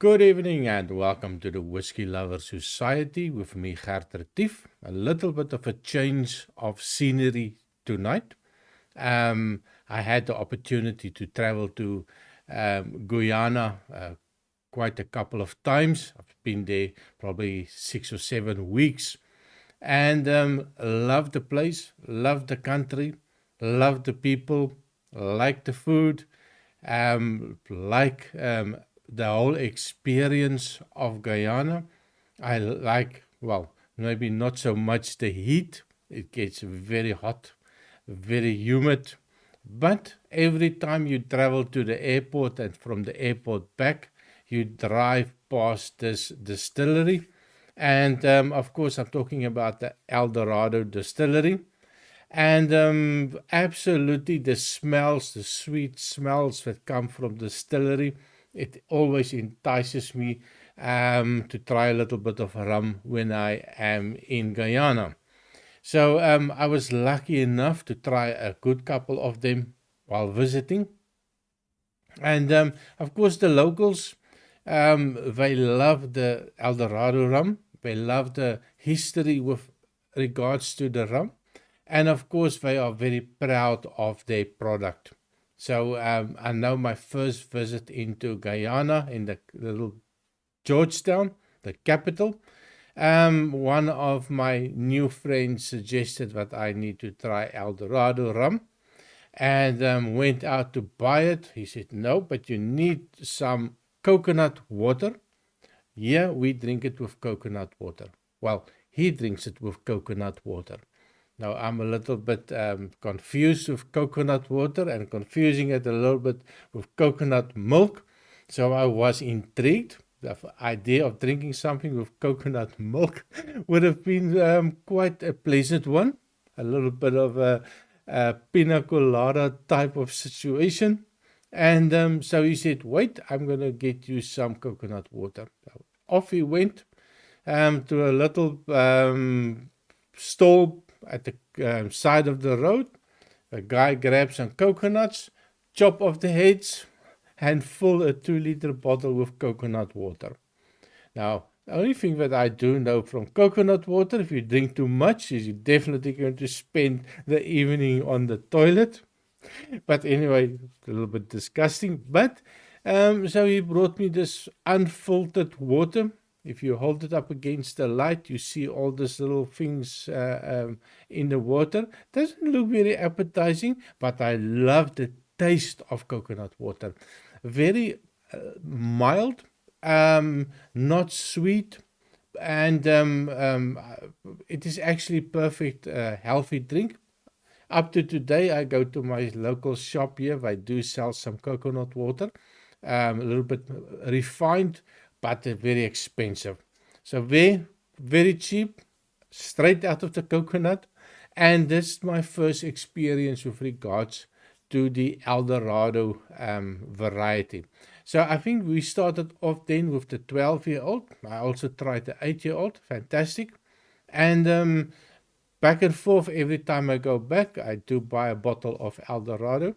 Good evening and welcome to the Whiskey Lovers Society with me, Gert Retief. A little bit of a change of scenery tonight. I had the opportunity to travel to Guyana quite a couple of times. I've been there probably 6 or 7 weeks and love the place, love the country, love the people, like the food, like the whole experience of Guyana. I like, well, maybe not so much the heat. It gets very hot, very humid. But every time you travel to the airport and from the airport back, you drive past this distillery. And of course, I'm talking about the Dorado Distillery. And absolutely the smells, the sweet smells that come from the distillery, it always entices me to try a little bit of rum when I am in Guyana. So I was lucky enough to try a good couple of them while visiting. And of course, the locals, they love the Dorado rum. They love the history with regards to the rum. And of course, they are very proud of their product. So I know my first visit into Guyana in the little Georgetown, the capital. One of my new friends suggested that I need to try Dorado rum and went out to buy it. He said, no, but you need some coconut water. Yeah, we drink it with coconut water. Well, he drinks it with coconut water. Now, I'm a little bit confused with coconut water and confusing it a little bit with coconut milk. So I was intrigued. The idea of drinking something with coconut milk would have been quite a pleasant one. A little bit of a pina colada type of situation. And so he said, wait, I'm going to get you some coconut water. So off he went to a little stall at the side of the road. A guy grabs some coconuts, chop off the heads, and fill a 2-liter bottle with coconut water. Now, the only thing that I do know from coconut water, if you drink too much, is you're definitely going to spend the evening on the toilet. But anyway, a little bit disgusting. But so he brought me this unfiltered water. If you hold it up against the light, you see all these little things in the water. Doesn't look very appetizing, but I love the taste of coconut water. Very mild, not sweet, and it is actually perfect healthy drink. Up to today, I go to my local shop here. They do sell some coconut water, a little bit refined, but very expensive. So very cheap, straight out of the coconut. And this is my first experience with regards to the Dorado variety. So I think we started off then with the 12-year-old. I also tried the 8-year-old, fantastic. And back and forth, every time I go back, I do buy a bottle of Dorado.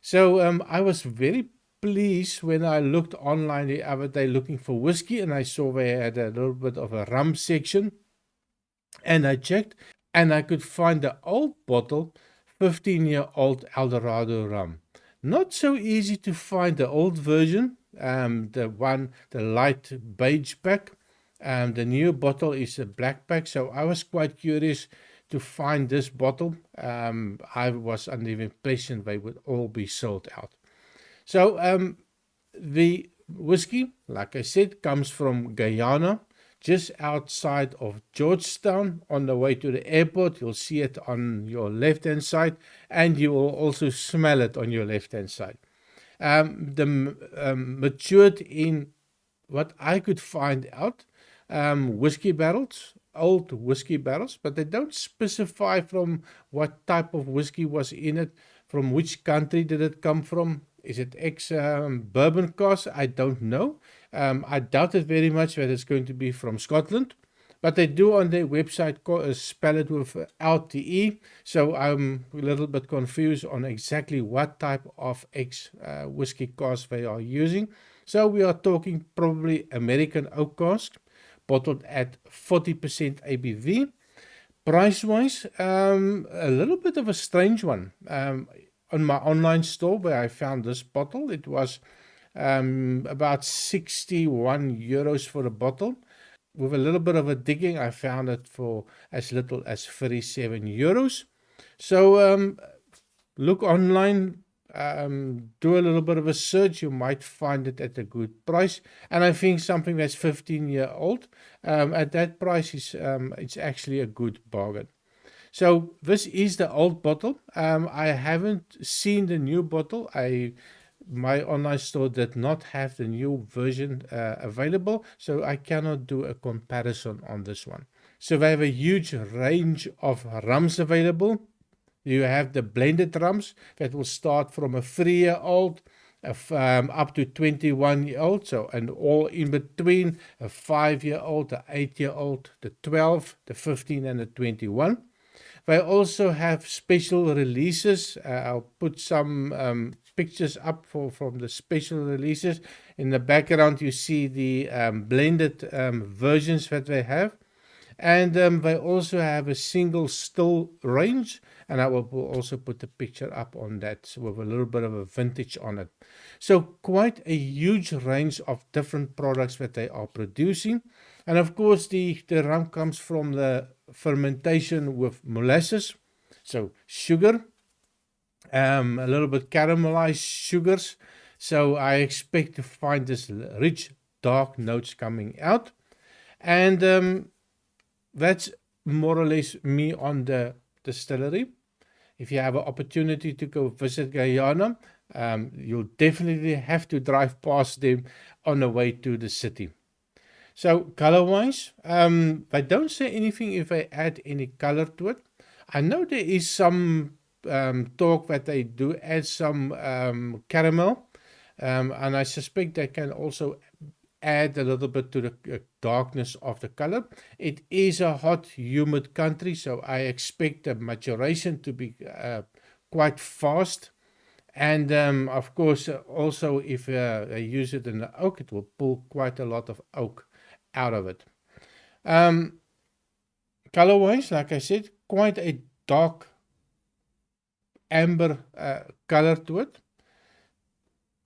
So I was very pleased when I looked online the other day looking for whiskey, and I saw they had a little bit of a rum section. And I checked, and I could find the old bottle, 15-year-old Dorado rum. Not so easy to find the old version, the light beige pack. The new bottle is a black pack, so I was quite curious to find this bottle. I was under the impression they would all be sold out. So the whiskey, like I said, comes from Guyana, just outside of Georgetown. On the way to the airport, you'll see it on your left-hand side, and you will also smell it on your left-hand side. Matured in what I could find out, whiskey barrels, old whiskey barrels, but they don't specify from what type of whiskey was in it, from which country did it come from. Is it bourbon cask? I don't know. I doubt it very much that it's going to be from Scotland, but they do on their website spell it without the E, so I'm a little bit confused on exactly what type of whiskey cask they are using. So we are talking probably American oak cask, bottled at 40% ABV. Price-wise, a little bit of a strange one. On my online store where I found this bottle, it was about 61 euros for a bottle. With a little bit of a digging, I found it for as little as 37 euros. So look online, do a little bit of a search, you might find it at a good price. And I think something that's 15-year-old at that price is it's actually a good bargain. So this is the old bottle. I haven't seen the new bottle. My online store did not have the new version available, so I cannot do a comparison on this one. So we have a huge range of rums available. You have the blended rums that will start from a 3-year-old up to 21-year-old, so and all in between, a 5-year-old, the 8-year-old, the 12, the 15, and the 21. They also have special releases. I'll put some pictures up from the special releases. In the background, you see the blended versions that they have. And they also have a single still range, and I will also put the picture up on that with a little bit of a vintage on it. So quite a huge range of different products that they are producing. And of course, the rum comes from the fermentation with molasses, so sugar, a little bit caramelized sugars. So I expect to find this rich, dark notes coming out. And that's more or less me on the distillery. If you have an opportunity to go visit Guyana, you'll definitely have to drive past them on the way to the city. So color-wise, they don't say anything if they add any color to it. I know there is some talk that they do add some caramel, and I suspect they can also add a little bit to the darkness of the color. It is a hot, humid country, so I expect the maturation to be quite fast. And of course, also if they use it in the oak, it will pull quite a lot of oak out of it. Color-wise, like I said, quite a dark amber color to it.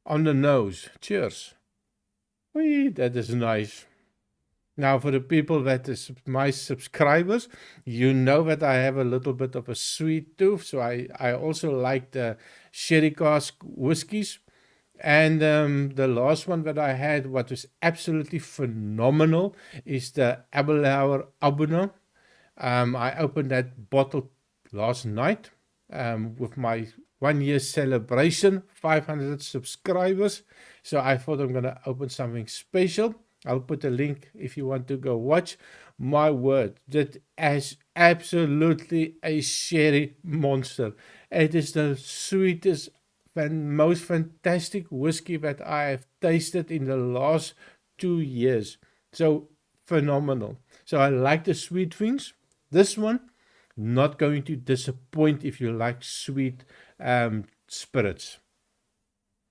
On the nose, cheers. Whee, that is nice. Now, for the people that is my subscribers, you know that I have a little bit of a sweet tooth, so I also like the sherry cask whiskies. And the last one that I had, what was absolutely phenomenal, is the Abelauer Abuna. I opened that bottle last night with my 1-year celebration, 500 subscribers. So I thought I'm going to open something special. I'll put a link if you want to go watch. My word, that is absolutely a sherry monster. It is the sweetest and most fantastic whiskey that I have tasted in the last 2 years. So phenomenal. So I like the sweet things. This one, not going to disappoint if you like sweet spirits.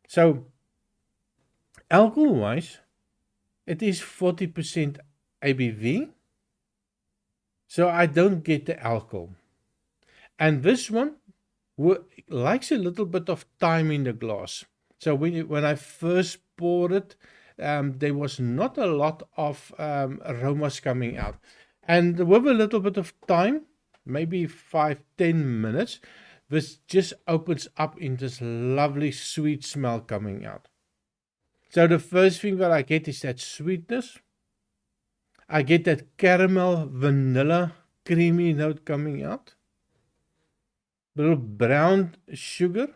So alcohol-wise, it is 40% ABV. So I don't get the alcohol. And this one likes a little bit of time in the glass. So when I first poured it, there was not a lot of aromas coming out. And with a little bit of time, maybe 5-10 minutes, this just opens up in this lovely sweet smell coming out. So the first thing that I get is that sweetness. I get that caramel, vanilla, creamy note coming out. A little brown sugar.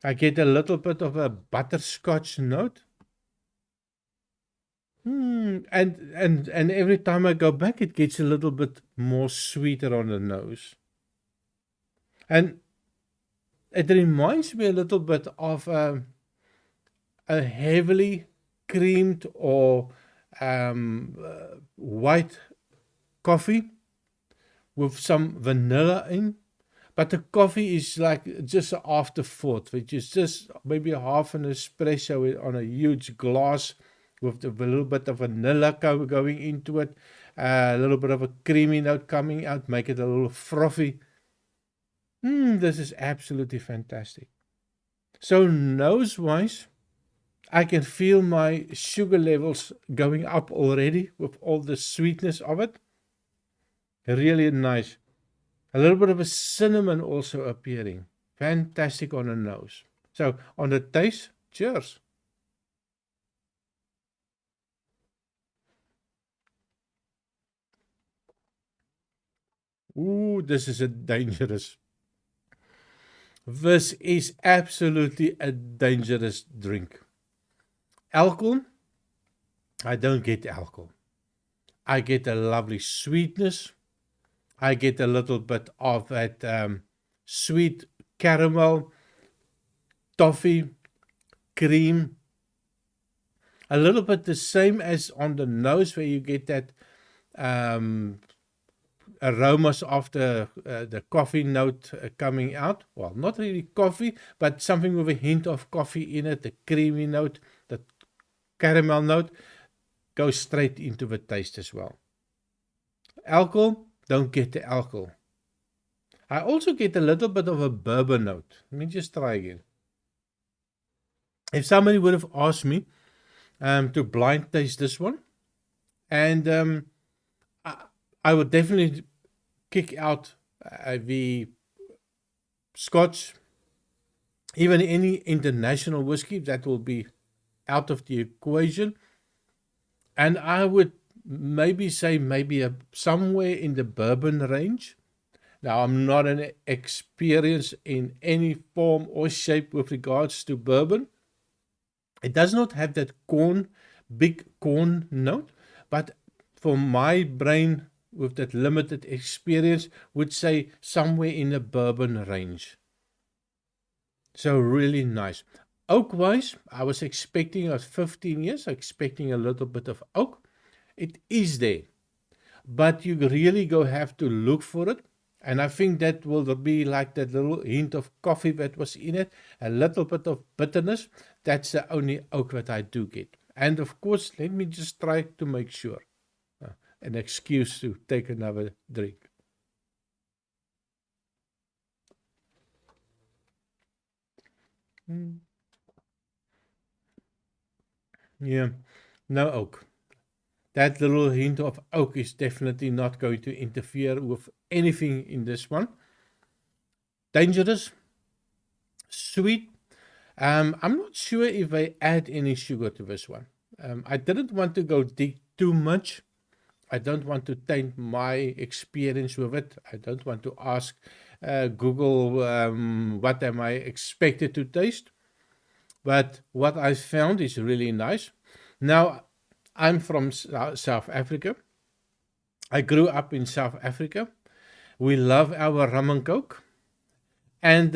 I get a little bit of a butterscotch note. And every time I go back, it gets a little bit more sweeter on the nose. And it reminds me a little bit of a heavily creamed or white coffee with some vanilla in. But the coffee is like just an afterthought, which is just maybe half an espresso on a huge glass with a little bit of vanilla going into it, a little bit of a creamy note coming out, make it a little frothy. This is absolutely fantastic. So nose-wise, I can feel my sugar levels going up already with all the sweetness of it. Really nice. A little bit of a cinnamon also appearing. Fantastic on the nose. So on the taste, cheers. Ooh, this is a dangerous. This is absolutely a dangerous drink. Alcohol, I don't get alcohol. I get a lovely sweetness. I get a little bit of that sweet caramel, toffee, cream. A little bit the same as on the nose, where you get that aromas of the coffee note coming out. Well, not really coffee, but something with a hint of coffee in it. The creamy note, the caramel note goes straight into the taste as well. Alcohol, don't get the alcohol. I also get a little bit of a bourbon note. Let me just try again. If somebody would have asked me to blind taste this one, and I would definitely kick out the Scotch, even any international whiskey, that will be out of the equation. And I would maybe say somewhere in the bourbon range. Now, I'm not an experience in any form or shape with regards to bourbon. It does not have that big corn note, but for my brain, with that limited experience, would say somewhere in the bourbon range. So really nice. Oak-wise, I was expecting at 15 years, expecting a little bit of oak. It is there, but you really have to look for it. And I think that will be like that little hint of coffee that was in it, a little bit of bitterness. That's the only oak that I do get. And of course, let me just try to make sure. An excuse to take another drink. Yeah, no oak. That little hint of oak is definitely not going to interfere with anything in this one. Dangerous, sweet. I'm not sure if I add any sugar to this one. I didn't want to go deep too much. I don't want to taint my experience with it. I don't want to ask Google what am I expected to taste. But what I found is really nice. Now, I'm from South Africa. I grew up in South Africa. We love our rum and coke. And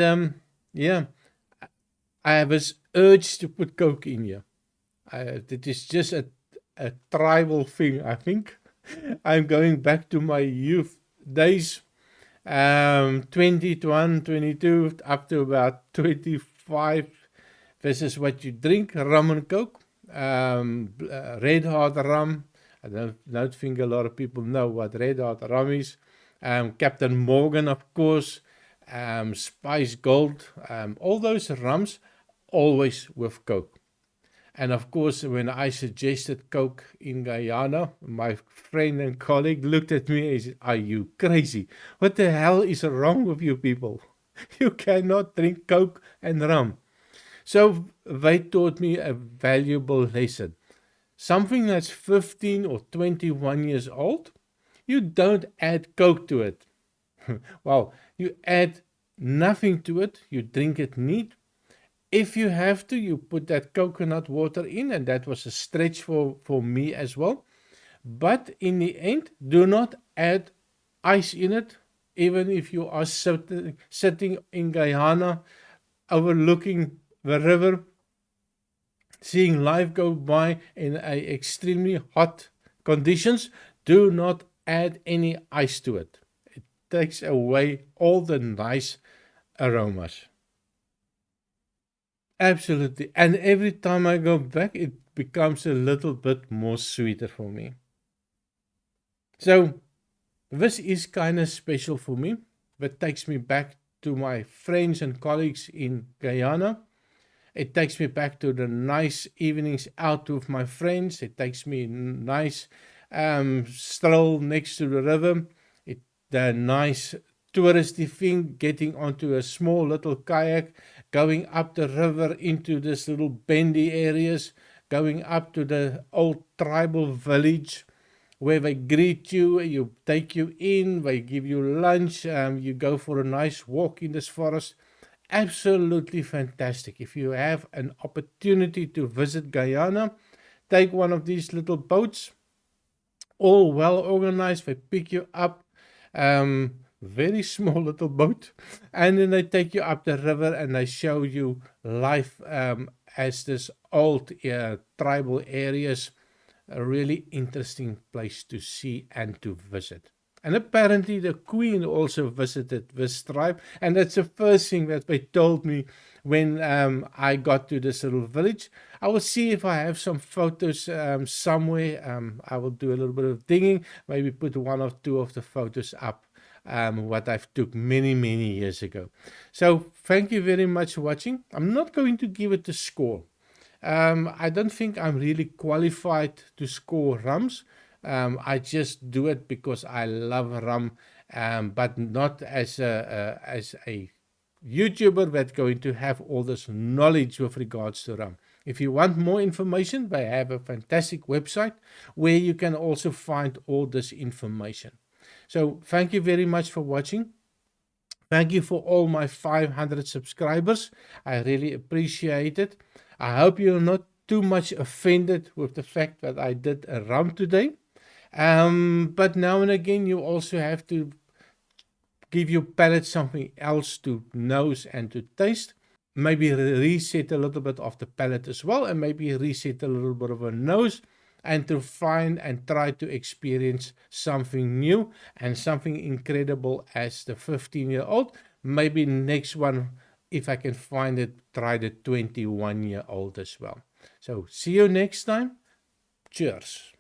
yeah, I have this urge to put coke in here. It is just a tribal thing, I think. I'm going back to my youth days, 21, 22, up to about 25. This is what you drink, rum and coke, red hot rum. I don't think a lot of people know what red hot rum is. Captain Morgan, of course, Spice Gold, all those rums, always with coke. And of course, when I suggested coke in Guyana, my friend and colleague looked at me and said, "Are you crazy? What the hell is wrong with you people? You cannot drink coke and rum." So they taught me a valuable lesson. Something that's 15 or 21 years old, you don't add coke to it. Well, you add nothing to it, you drink it neat. If you have to, you put that coconut water in, and that was a stretch for me as well. But in the end, do not add ice in it, even if you are sitting in Guyana, overlooking the river, seeing life go by in extremely hot conditions. Do not add any ice to it. It takes away all the nice aromas. Absolutely. And every time I go back, it becomes a little bit more sweeter for me. So this is kind of special for me. That takes me back to my friends and colleagues in Guyana. It takes me back to the nice evenings out with my friends. It takes me nice stroll next to the river. The nice touristy thing, getting onto a small little kayak, going up the river into this little bendy areas, going up to the old tribal village where they greet you, you take you in, they give you lunch, you go for a nice walk in this forest. Absolutely fantastic. If you have an opportunity to visit Guyana, take one of these little boats, all well organized. They pick you up, very small little boat, and then they take you up the river and they show you life as this old tribal areas. A really interesting place to see and to visit. And apparently the Queen also visited this tribe, and that's the first thing that they told me when I got to this little village. I will see if I have some photos somewhere. I will do a little bit of digging, maybe put one or two of the photos up, what I've took many years ago. So thank you very much for watching. I'm not going to give it a score. I don't think I'm really qualified to score rums. I just do it because I love rum, but not as a YouTuber that's going to have all this knowledge with regards to rum. If you want more information, they have a fantastic website where you can also find all this information. So thank you very much for watching. Thank you for all my 500 subscribers. I really appreciate it. I hope you're not too much offended with the fact that I did a rum today. But now and again, you also have to give your palate something else to nose and to taste. Maybe reset a little bit of the palate as well, and maybe reset a little bit of a nose, and to find and try to experience something new and something incredible as the 15-year-old. Maybe next one, if I can find it, try the 21-year-old as well. So see you next time. Cheers.